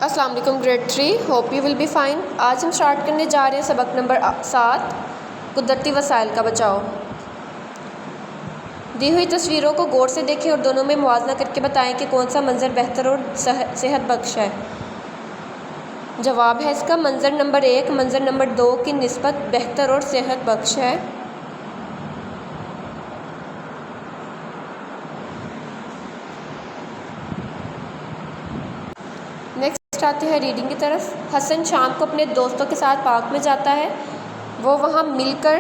अस्सलाम वालेकुम grade 3, hope you will be fine. आज हम स्टार्ट करने जा रहे हैं सबक नंबर 7, कुदरती वसाइल का बचाव। दी हुई तस्वीरों को गौर से देखें और दोनों में मुआवजा करके बताएं कि कौन सा मंज़र बेहतर और सेहत बख्श है। जवाब है इसका मंज़र नंबर 1 मंज़र नंबर 2 की निस्बत बेहतर और सेहत बख्श है। नेक्स्ट आते हैं रीडिंग की तरफ। हसन शाम को अपने दोस्तों के साथ पार्क में जाता है। वो वहाँ मिलकर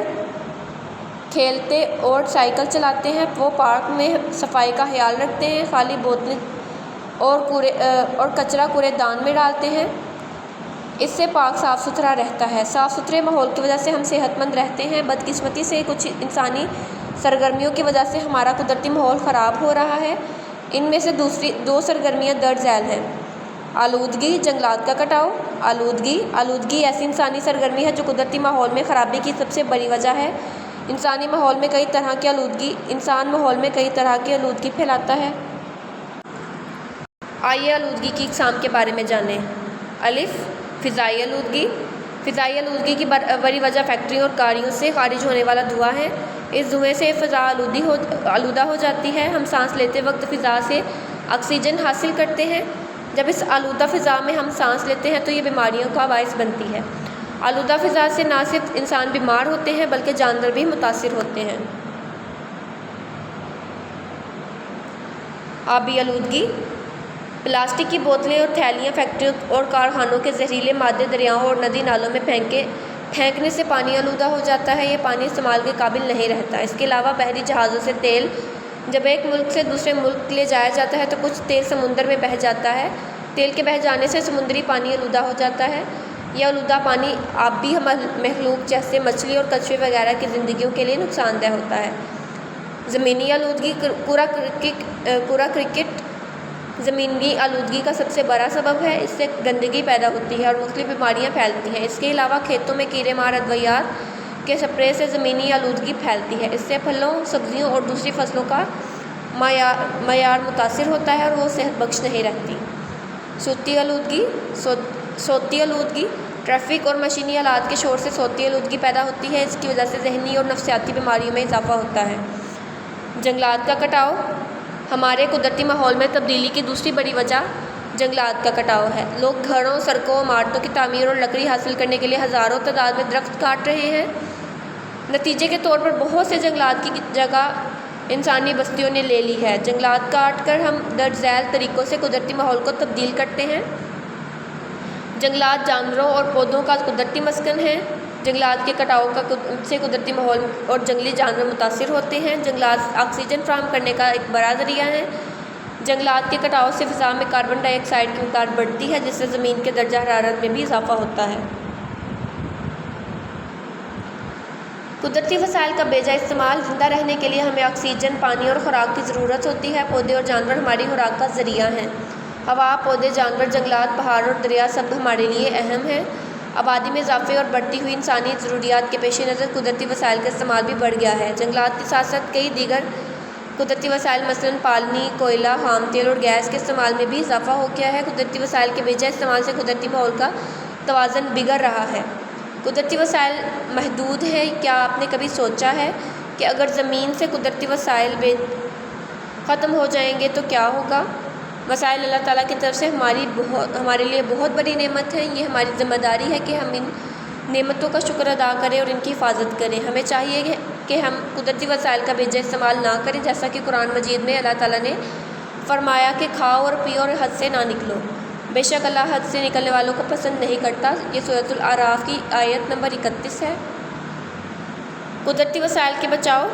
खेलते और साइकिल चलाते हैं। वो पार्क में सफाई का ख्याल रखते हैं, खाली बोतलें और कचरा कूड़ेदान में डालते हैं। इससे पार्क साफ़ सुथरा रहता है। साफ़ सुथरे माहौल की वजह से हम सेहतमंद रहते हैं। बदकिस्मती से कुछ इंसानी सरगर्मियों की वजह से हमारा कुदरती माहौल ख़राब हो रहा है। इनमें से दूसरी 2 सरगर्मियाँ दर्ज झैल हैं। आलूदगी, जंगलात का कटाव। आलूदगी ऐसी इंसानी सरगर्मी है जो कुदरती माहौल में ख़राबी की सबसे बड़ी वजह है। इंसान माहौल में कई तरह की आलूदगी फैलाता है। आइए आलूदगी की इकसाम के बारे में जानें। अलिफ, फ़िज़ाई आलूदगी। फ़िज़ाई आलूदगी की बड़ी वजह फैक्ट्रियों और गाड़ियों से खारिज होने वाला धुआं है। इस धुएँ से फ़िज़ा आलूदा हो जाती है। हम सांस लेते वक्त फ़िज़ा से ऑक्सीजन हासिल करते हैं। जब इस आलूदा फ़िज़ा में हम सांस लेते हैं तो ये बीमारियों का बाइस बनती है। आलूदा फ़िज़ा से न सिर्फ इंसान बीमार होते हैं बल्कि जानवर भी मुतासिर होते हैं। आबी आलूदगी। प्लास्टिक की बोतलें और थैलियाँ फैक्ट्रियों और कारखानों के जहरीले मादे दरियाओं और नदी नालों में फेंकने से पानी आलूदा हो जाता है। ये पानी इस्तेमाल के काबिल नहीं रहता। इसके अलावा बहरी जहाज़ों से तेल जब एक मुल्क से दूसरे मुल्क ले जाया जाता है तो कुछ तेल समुंदर में बह जाता है। तेल के बह जाने से समुद्री पानी आलूदा हो जाता है। यह आलूदा पानी आबी मखलूक जैसे मछली और कछुए वगैरह की ज़िंदगियों के लिए नुकसानदेह होता है। ज़मीनी आलूदगी। कूड़ा क्रिकेट ज़मीनी आलूदगी का सबसे बड़ा सबब है। इससे गंदगी पैदा होती है और मुख्तलिफ बीमारियाँ फैलती हैं। इसके अलावा खेतों में कीड़े मार अद्वियात के स्प्रे से ज़मीनी आलूदगी फैलती है। इससे फलों, सब्जियों और दूसरी फसलों का मयार मुतासिर होता है और वो सेहत बख्श नहीं रहती। सोती आलूदगी। ट्रैफिक और मशीनी आलात के शोर से सोती आलूदगी पैदा होती है। इसकी वजह से जहनी और नफ्सियाती बीमारियों में इजाफा होता है। जंगलात का कटाव। हमारे कुदरती माहौल में तब्दीली की दूसरी बड़ी वजह जंगलात का कटाव है। लोग घरों, सड़कों, इमारतों की तामीर और लकड़ी हासिल करने के लिए हज़ारों तादाद में दरख्त काट रहे हैं। नतीजे के तौर पर बहुत से जंगलात की जगह इंसानी बस्तियों ने ले ली है। जंगलात काट कर हम दर्ज झैल तरीक़ों से कुदरती माहौल को तब्दील करते हैं। जंगलात जानवरों और पौधों का कुदरती मस्कन है। जंगलात के कटाव से कुदरती माहौल और जंगली जानवर मुतासिर होते हैं। जंगलात ऑक्सीजन फराहम करने का एक बड़ा ज़रिया है। जंगलात के कटाव से फ़िज़ा में कार्बन डाइऑक्साइड की मिक़दार बढ़ती है जिससे ज़मीन के दर्जा हरारत में भी इजाफा होता है। कुदरती वसाइल का बेजा इस्तेमाल। ज़िंदा रहने के लिए हमें ऑक्सीजन, पानी और ख़ुराक की ज़रूरत होती है। पौधे और जानवर हमारी खुराक का ज़रिया हैं। हवा, पौधे, जानवर, जंगलात, पहाड़ और दरिया सब हमारे लिए अहम हैं। आबादी में इजाफे और बढ़ती हुई इंसानी ज़रूरियात के पेश नज़र कुदरती वसाइल का इस्तेमाल भी बढ़ गया है। जंगलात के साथ साथ कई दीगर कुदरती वसाइल मसलन पानी, कोयला, खाम तेल और गैस के इस्तेमाल में भी इजाफा हो गया है। कुदरती वसाइल के बेजा इस्तेमाल से कुदरती माहौल का तवाज़ुन बिगड़ रहा है। कुदरती वसाइल महदूद है। क्या आपने कभी सोचा है कि अगर ज़मीन से कुदरती वसाइल ख़त्म हो जाएंगे तो क्या होगा? वसाइल अल्लाह ताला की तरफ से हमारे लिए बहुत बड़ी नेमत है। ये हमारी ज़िम्मेदारी है कि हम इन नेमतों का शुक्र अदा करें और इनकी हिफाजत करें। हमें चाहिए कि हम कुदरती वसाइल का बेजा इस्तेमाल ना करें, जैसा कि कुरान मजीद में अल्लाह ताला ने फरमाया कि खाओ और पियो और हद से ना निकलो। बेशक अल्लाह हद से निकलने वालों को पसंद नहीं करता। ये सूरतुल आराफ की आयत नंबर 31 है। कुदरती वसाइल के बचाव।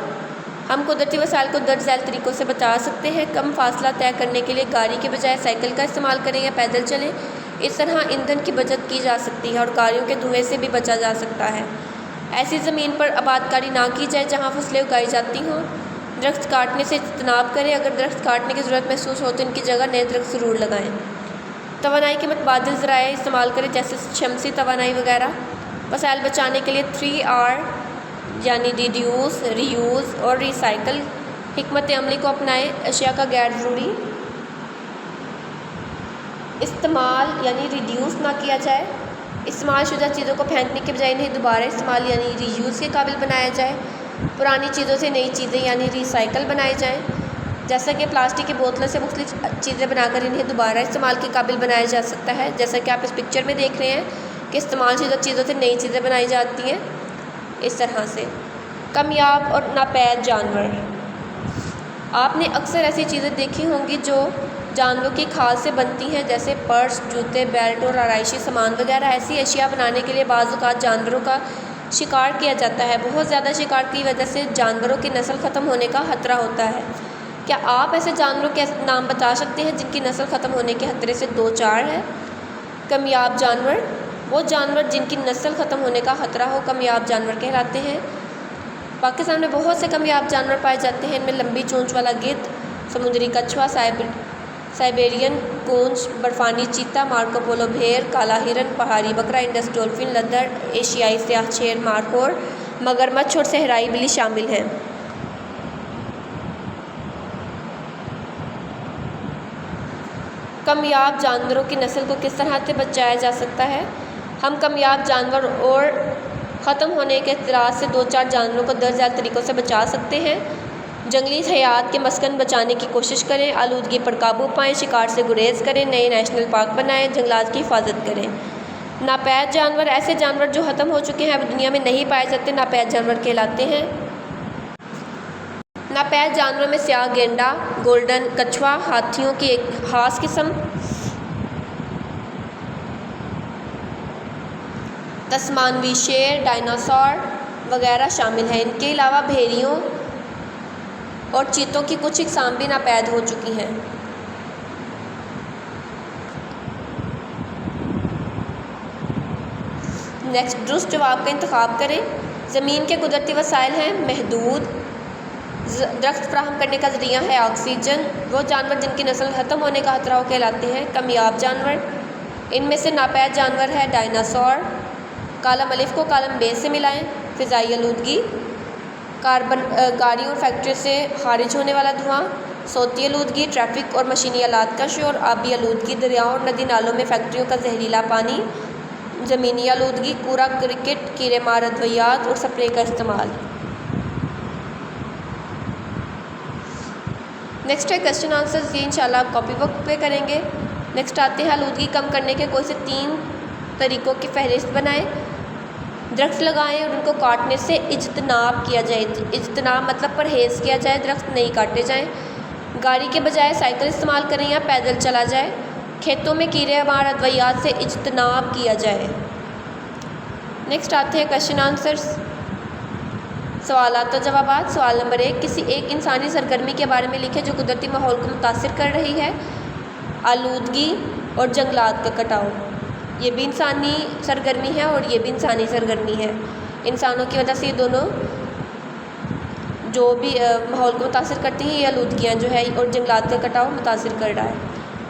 हम कुदरती वसाइल को दर्ज झैल तरीक़ों से बचा सकते हैं। कम फासला तय करने के लिए गाड़ी के बजाय साइकिल का इस्तेमाल करें या पैदल चलें। इस तरह ईंधन की बचत की जा सकती है और गाड़ियों के धुएँ से भी बचा जा सकता है। ऐसी ज़मीन पर आबादकारी ना की जाए जहाँ फसलें उगाई जाती हों। दरख्त काटने से इज्तनाब करें। अगर दरख्त काटने की ज़रूरत महसूस हो तो इनकी जगह नए दरख्त ज़रूर लगाएँ। तवानाई के मुतबादिल ज़राए इस्तेमाल करें जैसे शमसी तवानाई वगैरह। वसाइल बचाने के लिए 3R यानी रिड्यूस, रीयूज़ और रिसाइकल हिकमत अमली को अपनाएं। अशिया का गैर ज़रूरी इस्तेमाल यानी रिड्यूस ना किया जाए। इस्तेमाल शुदा चीज़ों को फेंकने के बजाय इन्हें दोबारा इस्तेमाल यानी रीयूज़ के काबिल बनाया जाए। पुरानी चीज़ों से नई चीज़ें यानी रिसाइकल बनाए जाएँ। जैसा कि प्लास्टिक की बोतलों से मुख्तलिफ चीज़ें बनाकर इन्हें दोबारा इस्तेमाल के काबिल बनाया जा सकता है। जैसा कि आप इस पिक्चर में देख रहे हैं कि इस्तेमाल शुदा चीज़ों से नई चीज़ें बनाई जाती हैं। इस तरह से कामयाब और नापैद जानवर, आपने अक्सर ऐसी चीज़ें देखी होंगी जो जानवरों की खाल से बनती हैं, जैसे पर्स, जूते, बेल्ट और आराइशी सामान वगैरह। ऐसी अशिया बनाने के लिए बाज़ औक़ात जानवरों का शिकार किया जाता है। बहुत ज़्यादा शिकार की वजह से जानवरों की नस्ल ख़त्म होने का खतरा होता है। क्या आप ऐसे जानवरों के नाम बता सकते हैं जिनकी नस्ल ख़त्म होने के खतरे से 2-4 है? कामयाब जानवर, वो जानवर जिनकी नस्ल ख़त्म होने का ख़तरा हो कामयाब जानवर कहलाते हैं। पाकिस्तान में बहुत से कामयाब जानवर पाए जाते हैं। इनमें लंबी चोंच वाला गिद्ध, समुद्री कछुआ, साइबेरियन कूंज, बर्फ़ानी चीता, मार्को पोलो भेड़, काला हिरन, पहाड़ी बकरा, इंडस डॉल्फिन, लद्दड़, एशियाई स्याह शेर, मारखोर, मगरमच्छ और सहराई बिल्ली शामिल हैं। कामयाब जानवरों की नस्ल को किस तरह से बचाया जा सकता है? हम कामयाब जानवर और ख़त्म होने के खतरात से 2-4 जानवरों को दर्ज तरीक़ों से बचा सकते हैं। जंगली हयात के मस्कन बचाने की कोशिश करें, आलूदगी पर काबू पाएँ, शिकार से गुरेज करें, नए नेशनल पार्क बनाएं, जंगलात की हिफाजत करें। नापैद जानवर, ऐसे जानवर जो ख़त्म हो चुके हैं अब दुनिया में नहीं पाए जाते, नापैद जानवर कहलाते हैं। नापैद जानवरों में स्याह गेंडा, गोल्डन कछुआ, हाथियों की एक ख़ास किस्म, तस्मानवी शेर, डायनासोर वगैरह शामिल हैं। इनके अलावा भेड़ियों और चीतों की कुछ इकसाम भी नापैद हो चुकी हैं। नेक्स्ट, दुरुस्त जवाब का इंतखाब करें। ज़मीन के कुदरती वसाइल हैं महदूद। दरख्त फराहम करने का ज़रिया है ऑक्सीजन। वो जानवर जिनकी नस्ल ख़त्म होने का खतरा हो कहलाते हैं कामयाब जानवर। इनमें से नापैद जानवर है डायनासोर। कालम अलिफ को कालम बे से मिलाएं। फ़िज़ाई आलूदगी, कार्बन, गाड़ी और फैक्ट्री से खारिज होने वाला धुआं, सोती आलूदगी, ट्रैफिक और मशीनी आलात का शोर, आबी आलूदगी, दरियाओं और नदी नालों में फैक्ट्रियों का जहरीला पानी, ज़मीनी आलूदगी, कूड़ा क्रिकेट, कीड़े मार अद्वियात और स्प्रे का इस्तेमाल। नेक्स्ट है क्वेश्चन आंसर्स, ये इंशाल्लाह आप कॉपी बुक पे करेंगे। नेक्स्ट आते हैं आलूदगी कम करने के कोई से 3 तरीक़ों की फहरिस्त बनाएं। दरख्त लगाएं और उनको काटने से इज्तनाब किया जाए। इज्तनाब मतलब परहेज़ किया जाए, दरख्त नहीं काटे जाएं। गाड़ी के बजाय साइकिल इस्तेमाल करें या पैदल चला जाए। खेतों में कीड़े मार अद्वियात से इज्तनाब किया जाए। नेक्स्ट आते हैं क्वेश्चन आंसर्स, सवालात और जवाबात। सवाल नंबर 1, किसी एक इंसानी सरगर्मी के बारे में लिखें जो कुदरती माहौल को मुतासिर कर रही है। आलूदगी और जंगलात का कटाव, ये भी इंसानी सरगर्मी है और ये भी इंसानी सरगर्मी है। इंसानों की वजह से ये दोनों जो भी माहौल को मुतासिर करती हैं, ये आलूदगियाँ जो है और जंगलात का कटाव मुतासिर कर रहा है।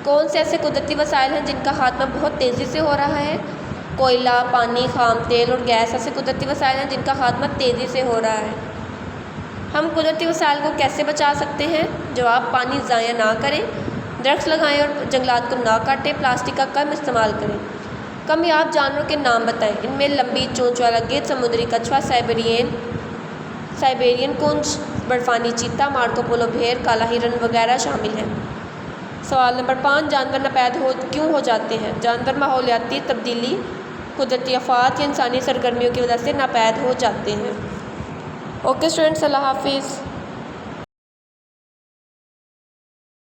कौन से ऐसे कुदरती वसाइल हैं जिनका खात्मा बहुत तेज़ी से हो रहा है? कोयला, पानी, खाम तेल और गैस ऐसे कुदरती वसाइल हैं जिनका खात्मा तेज़ी से हो रहा है। हम कुदरती वसाइल को कैसे बचा सकते हैं? जवाब, पानी ज़ाया ना करें, दरख्त लगाएं और जंगलात को ना काटें, प्लास्टिक का कम इस्तेमाल करें। कामयाब जानवरों के नाम बताएं। इनमें लंबी चोंच वाला गिद्ध, समुद्री कछुआ, साइबेरियन कूंज, बर्फ़ानी चीता, मार्को पोलो भेड़, काला हिरन वगैरह शामिल हैं। सवाल नंबर 5, जानवर नापैद क्यों हो जाते हैं? जानवर माहौलियाती तब्दीली, कुदरती आफात या इंसानी सरगर्मियों की वजह से नापैद हो जाते हैं। ओके स्टूडेंट्स, अल्लाह हाफिज़।